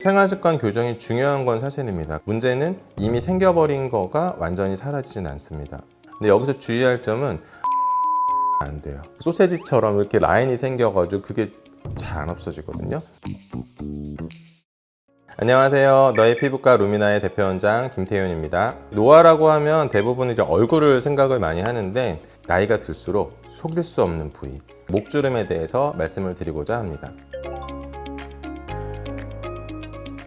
생활습관 교정이 중요한 건 사실입니다. 문제는 이미 생겨버린 거가 완전히 사라지진 않습니다. 근데 여기서 주의할 점은 안 돼요. 소세지처럼 이렇게 라인이 생겨가지고 그게 잘 안 없어지거든요. 안녕하세요. 너의 피부과 루미나의 대표원장 김태윤입니다. 노화라고 하면 대부분 이제 얼굴을 생각을 많이 하는데 나이가 들수록 속일 수 없는 부위, 목주름에 대해서 말씀을 드리고자 합니다.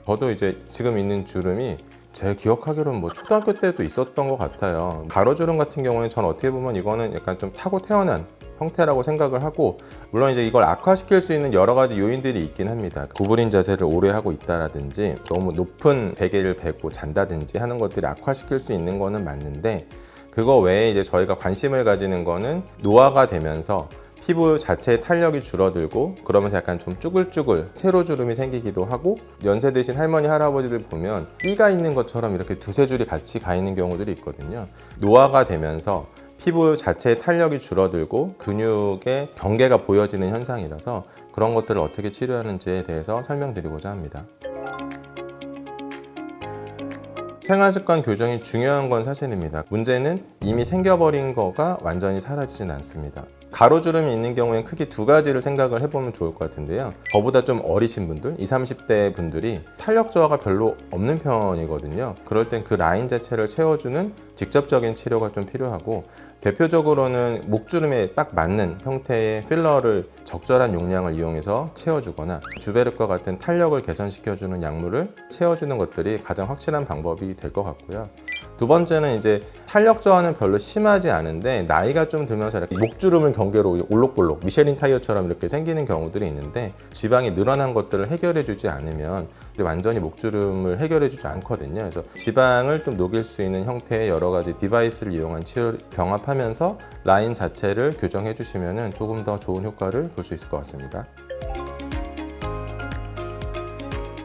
저도 이제 지금 있는 주름이 제가 기억하기로는 초등학교 때도 있었던 것 같아요. 가로주름 같은 경우는 전 어떻게 보면 이거는 약간 좀 타고 태어난 형태라고 생각을 하고, 물론 이제 이걸 악화시킬 수 있는 여러 가지 요인들이 있긴 합니다. 구부린 자세를 오래 하고 있다라든지 너무 높은 베개를 베고 잔다든지 하는 것들이 악화시킬 수 있는 거는 맞는데, 그거 외에 이제 저희가 관심을 가지는 거는 노화가 되면서 피부 자체의 탄력이 줄어들고 그러면서 약간 좀 쭈글쭈글 세로주름이 생기기도 하고, 연세 드신 할머니 할아버지들 보면 띠가 있는 것처럼 이렇게 두세 줄이 같이 가 있는 경우들이 있거든요. 노화가 되면서 피부 자체의 탄력이 줄어들고 근육의 경계가 보여지는 현상이라서 그런 것들을 어떻게 치료하는지에 대해서 설명드리고자 합니다. 생활습관 교정이 중요한 건 사실입니다. 문제는 이미 생겨버린 거가 완전히 사라지진 않습니다. 가로주름이 있는 경우에는 크게 두 가지를 생각을 해보면 좋을 것 같은데요. 저보다 좀 어리신 분들, 20, 30대 분들이 탄력 저하가 별로 없는 편이거든요. 그럴 땐 그 라인 자체를 채워주는 직접적인 치료가 좀 필요하고, 대표적으로는 목주름에 딱 맞는 형태의 필러를 적절한 용량을 이용해서 채워주거나 주베르과 같은 탄력을 개선시켜주는 약물을 채워주는 것들이 가장 확실한 방법이 될 것 같고요. 두 번째는 이제 탄력 저하는 별로 심하지 않은데 나이가 좀 들면서 이렇게 목주름을 경계로 올록볼록 미쉐린 타이어처럼 이렇게 생기는 경우들이 있는데, 지방이 늘어난 것들을 해결해 주지 않으면 완전히 목주름을 해결해 주지 않거든요. 그래서 지방을 좀 녹일 수 있는 형태의 여러 가지 디바이스를 이용한 치료를 병합하면서 라인 자체를 교정해 주시면 조금 더 좋은 효과를 볼 수 있을 것 같습니다.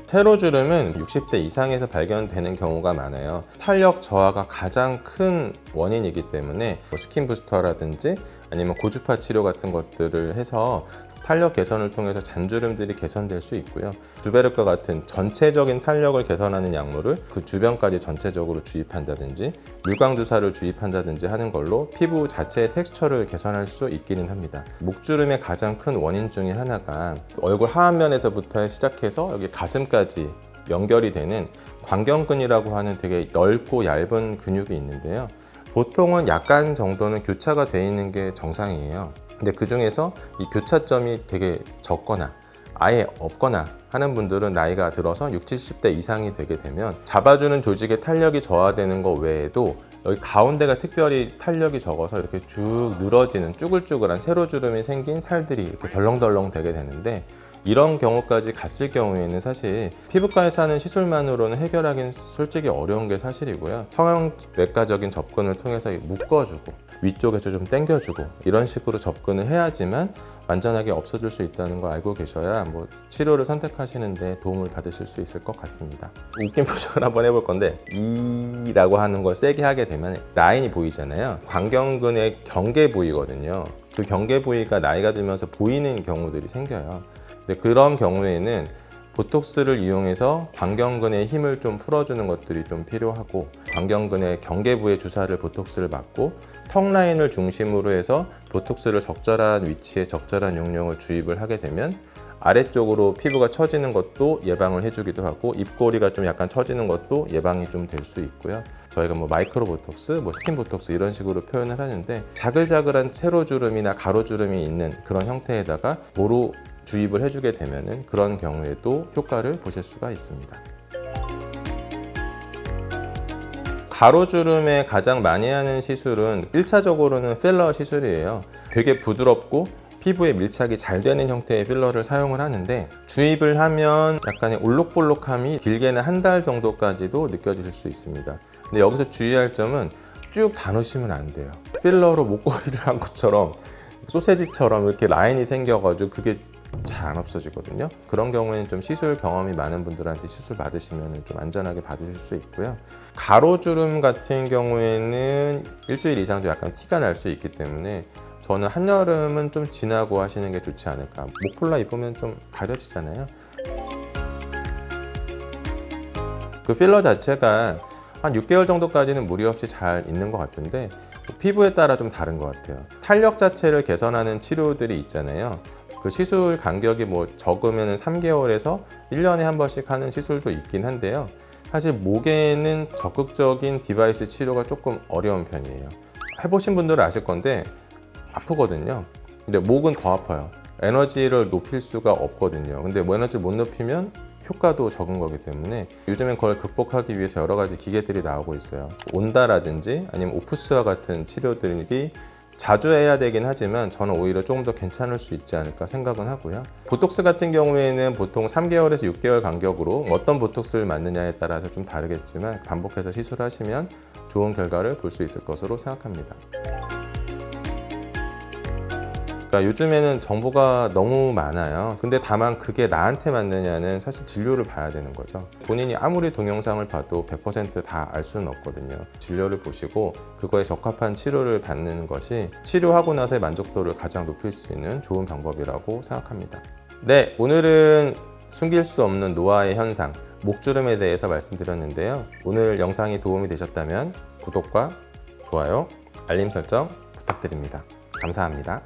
세로주름은 60대 이상에서 발견되는 경우가 많아요. 탄력 저하가 가장 큰 원인이기 때문에 스킨 부스터라든지 아니면 고주파 치료 같은 것들을 해서 탄력 개선을 통해서 잔주름들이 개선될 수 있고요. 주베르과 같은 전체적인 탄력을 개선하는 약물을 그 주변까지 전체적으로 주입한다든지 물광 주사를 주입한다든지 하는 걸로 피부 자체의 텍스처를 개선할 수 있기는 합니다. 목주름의 가장 큰 원인 중에 하나가 얼굴 하안면에서부터 시작해서 여기 가슴까지 연결이 되는 광경근이라고 하는 되게 넓고 얇은 근육이 있는데요. 보통은 약간 정도는 교차가 되어 있는 게 정상이에요. 근데 그 중에서 이 교차점이 되게 적거나 아예 없거나 하는 분들은 나이가 들어서 60, 70대 이상이 되게 되면 잡아주는 조직의 탄력이 저하되는 것 외에도 여기 가운데가 특별히 탄력이 적어서 이렇게 쭉 늘어지는 쭈글쭈글한 세로주름이 생긴 살들이 이렇게 덜렁덜렁 되게 되는데, 이런 경우까지 갔을 경우에는 사실 피부과에서 하는 시술만으로는 해결하기는 솔직히 어려운 게 사실이고요. 성형외과적인 접근을 통해서 묶어주고 위쪽에서 좀 당겨주고 이런 식으로 접근을 해야지만 완전하게 없어질 수 있다는 걸 알고 계셔야 치료를 선택하시는데 도움을 받으실 수 있을 것 같습니다. 웃긴 표정을 한번 해볼 건데, 이라고 하는 걸 세게 하게 되면 라인이 보이잖아요. 광경근의 경계 부위거든요. 그 경계 부위가 나이가 들면서 보이는 경우들이 생겨요. 근데 그런 경우에는 보톡스를 이용해서 광경근의 힘을 좀 풀어주는 것들이 좀 필요하고, 광경근의 경계부에 주사를 보톡스를 맞고 턱 라인을 중심으로 해서 보톡스를 적절한 위치에 적절한 용량을 주입을 하게 되면 아래쪽으로 피부가 처지는 것도 예방을 해주기도 하고, 입꼬리가 좀 약간 처지는 것도 예방이 좀 될 수 있고요. 저희가 마이크로 보톡스, 스킨 보톡스 이런 식으로 표현을 하는데, 자글자글한 세로주름이나 가로주름이 있는 그런 형태에다가 도로 주입을 해주게 되면은 그런 경우에도 효과를 보실 수가 있습니다. 가로주름에 가장 많이 하는 시술은 1차적으로는 필러 시술이에요. 되게 부드럽고 피부에 밀착이 잘 되는 형태의 필러를 사용을 하는데, 주입을 하면 약간의 올록볼록함이 길게는 한 달 정도까지도 느껴질 수 있습니다. 근데 여기서 주의할 점은 쭉 다 넣으시면 안 돼요. 필러로 목걸이를 한 것처럼 소세지처럼 이렇게 라인이 생겨가지고 그게 잘 안 없어지거든요. 그런 경우에는 좀 시술 경험이 많은 분들한테 시술 받으시면 좀 안전하게 받으실 수 있고요. 가로주름 같은 경우에는 일주일 이상도 약간 티가 날 수 있기 때문에 저는 한여름은 좀 지나고 하시는 게 좋지 않을까. 목폴라 입으면 좀 가려지잖아요. 그 필러 자체가 한 6개월 정도까지는 무리 없이 잘 있는 것 같은데 피부에 따라 좀 다른 것 같아요. 탄력 자체를 개선하는 치료들이 있잖아요. 그 시술 간격이 뭐 적으면 3개월에서 1년에 한 번씩 하는 시술도 있긴 한데요. 사실 목에는 적극적인 디바이스 치료가 조금 어려운 편이에요. 해보신 분들은 아실 건데 아프거든요. 근데 목은 더 아파요. 에너지를 높일 수가 없거든요. 근데 뭐 에너지를 못 높이면 효과도 적은 거기 때문에 요즘엔 그걸 극복하기 위해서 여러 가지 기계들이 나오고 있어요. 온다라든지 아니면 오프스와 같은 치료들이 자주 해야 되긴 하지만 저는 오히려 조금 더 괜찮을 수 있지 않을까 생각은 하고요. 보톡스 같은 경우에는 보통 3개월에서 6개월 간격으로 어떤 보톡스를 맞느냐에 따라서 좀 다르겠지만 반복해서 시술하시면 좋은 결과를 볼 수 있을 것으로 생각합니다. 그러니까 요즘에는 정보가 너무 많아요. 근데 다만 그게 나한테 맞느냐는 사실 진료를 봐야 되는 거죠. 본인이 아무리 동영상을 봐도 100% 다 알 수는 없거든요. 진료를 보시고 그거에 적합한 치료를 받는 것이 치료하고 나서의 만족도를 가장 높일 수 있는 좋은 방법이라고 생각합니다. 네, 오늘은 숨길 수 없는 노화의 현상, 목주름에 대해서 말씀드렸는데요. 오늘 영상이 도움이 되셨다면 구독과 좋아요, 알림 설정 부탁드립니다. 감사합니다.